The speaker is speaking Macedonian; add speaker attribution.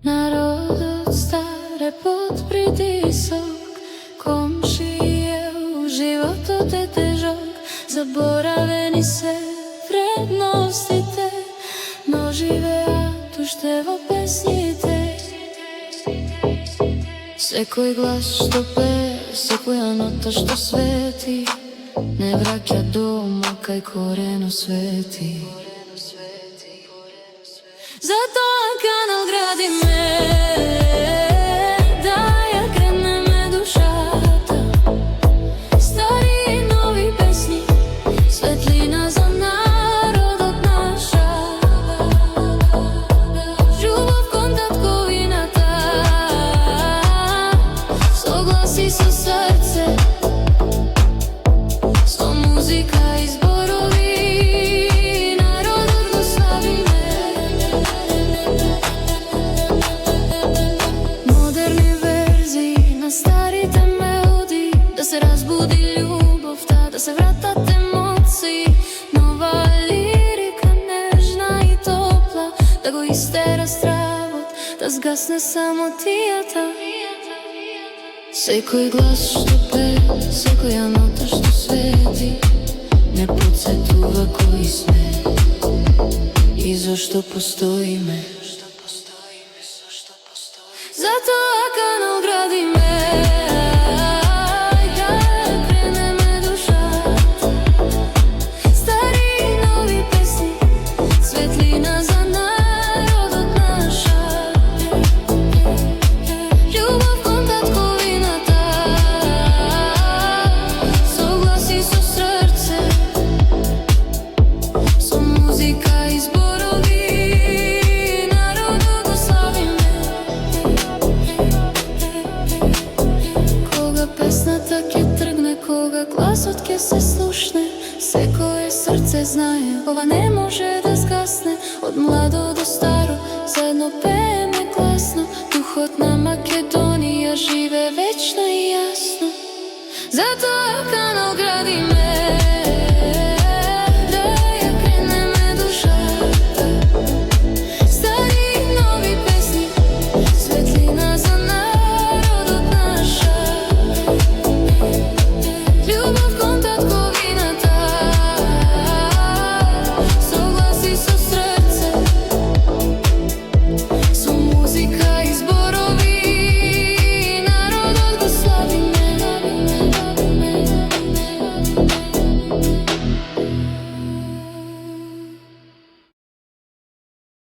Speaker 1: Народот стар е под притисок, комшије у животот е тежок. Заборавени се вредностите, но живеат уште во песните. Секој глас што пее, секоја нота што свети, не враќа дома кај корено свети. Затоа канал градиме, да ја кренеме душата. Стари и нови песни, светлина за народот наша. Љубов кон татковината, со глас и со срце, со музика и зборови. Разбуди љубовта, да се вратат емоции, нова лирика, нежна и топла, да го истера стравот, да сгасне самотијата. Секој глас што пее, секоја нота што свети, не потсетува кои сме и зошто постоиме. Затоа канал градиме, гласот ќе се слушне, секое срце знае, ова не може да згасне. Од младо до старо, заедно пееме гласно, духот на Македонија живе вечно и јасно. Затоа